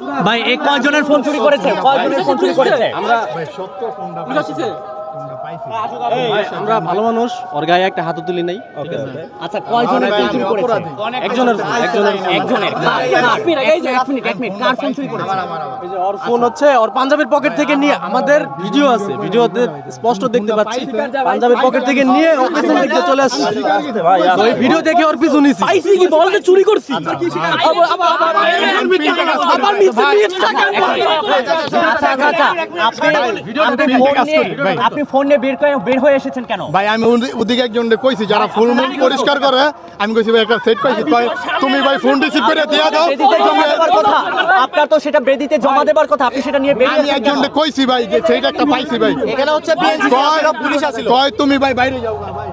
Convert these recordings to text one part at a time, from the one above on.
ভাই এই কয়জনের ফোন চুরি করেছে? কয়জনের ফোন চুরি করেছে? আমরা আমরা ভালো মানুষ, ওর গায়ে একটা হাতও তুলি নাই। আচ্ছা কয়জনের ফোন চুরি করেছে? একজনের এক মিনিট কার ফোন চুরি করেছে? এই যে ওর ফোন হচ্ছে ওর পাঞ্জাবির পকেট থেকে নিয়ে, আমাদের ভিডিও আছে, ভিডিওতে স্পষ্ট দেখতে পাচ্ছি পাঞ্জাবির পকেট থেকে নিয়ে ওর পিছন দিকে চলে আসছে। তো এই ভিডিও দেখে ওর পিছু নিছি। পাইছি কি বলতে চুরি করছি? আপনি ফোন নিয়ে বের হয়ে এসেছেন কেন? ভাই আমি ওদিকে একজনকে কইছি যারা ফুল পরিষ্কার করে, আমি কইছি ভাই একটা সেট পাইছি, তুমি ভাই ফোন রিসিভ করে দিয়া দাও। আপনার তো সেটা বেদিতে জমা দেবার কথা, আপনি সেটা নিয়ে বেরিয়ে আমি একজনকে কইছি ভাই যে সেইটা একটা পাইছি ভাই। এখানে হচ্ছে বিএনপি পুলিশ আছিল। কয় তুমি ভাই বাইরে যাও না ভাই,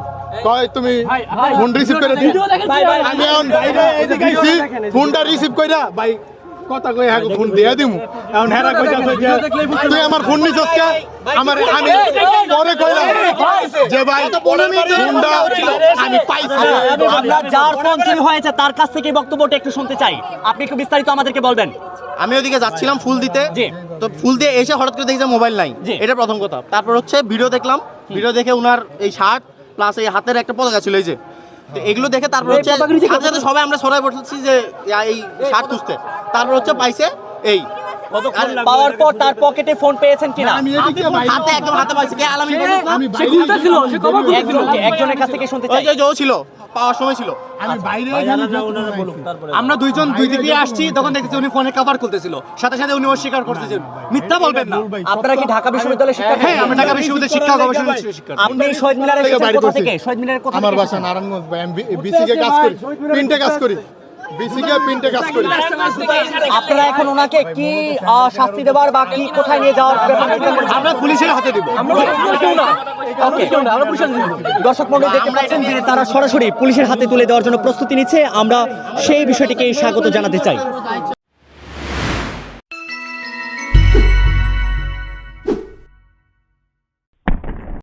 কয় তুমি ফোন রিসিভ করে দিও। আমি এখন বাইরে গেছি, ফোনটা রিসিভ কইরা ভাই কথা কই হ্যাঁ ফোন দিয়া দিমু। এখন হেরা কইতাছে যে তুই আমার ফোন নিছস কে? আমার আমি পরে কইলাম যে ভাই ফোনটা আমি পাইছি। আমরা যার ফোন চুরি হয়েছে তার কাছ থেকে বক্তব্যটা একটু শুনতে চাই, আপনি একটু বিস্তারিত আমাদেরকে বলবেন। আমি ওদিকে যাচ্ছিলাম ফুল দিতে, জি। তো ফুল দিয়ে এসে হঠাৎ করে দেখি যে মোবাইল নাই, জি। এটা প্রথম কথা। তারপর হচ্ছে ভিডিও দেখলাম, ভিডিও দেখে উনার এই শার্ট প্লাস এই হাতের একটা পতাকা ছিল এই যে, তো এগুলো দেখে তারপর হচ্ছে সাথে সাথে সবাই আমরা সরাই পড়ছি যে এই শার্ট খুঁজতে। তারপর হচ্ছে পাইছে এই পাওয়ার পর তার পকেটে ফোন পেয়েছেন কিনা? হাতে একদম হাতে পাইছে। কে আলামিন একজনের কাছ থেকে শুনতে চাই। ওই যে ও ছিল, পাওয়ার সময় ছিল। আমি বাইরে আমরা দুইজন দুই দিকে আসছি, তখন দেখেছি উনি ফোনে কভার খুলতেছিল, সাথে সাথে উনি অস্বীকার করতেছেন। মিথ্যা বলবেন না। আপনারা কি ঢাকা বিশ্ববিদ্যালয়ের শিক্ষার্থী? হ্যাঁ, আমি ঢাকা বিশ্ববিদ্যালয়ের শিক্ষা গবেষণা শিক্ষার্থী। আপনি শহীদ মিনারের এসেছেন কোথা থেকে? শহীদ মিনারের কোথা আমার থেকে বাসা নারায়ণগঞ্জ ভাই, আমি বিসিকে কাজ করি, প্রিন্টে কাজ করি, বিসিকে প্রিন্টে কাজ করি। আপনারা এখন ওনাকে কি শাস্তি দেবার বা কি কোথায় নিয়ে যাওয়ার ব্যাপারে চিন্তা করছেন? আমরা পুলিশের হাতে দিব। ওকে। দর্শক মণ্ডলী দেখতে পাচ্ছেন যে তারা সরাসরি পুলিশের হাতে তুলে দেওয়ার জন্য প্রস্তুতি নিচ্ছে, আমরা সেই বিষয়টিকে স্বাগত জানাতে চাই।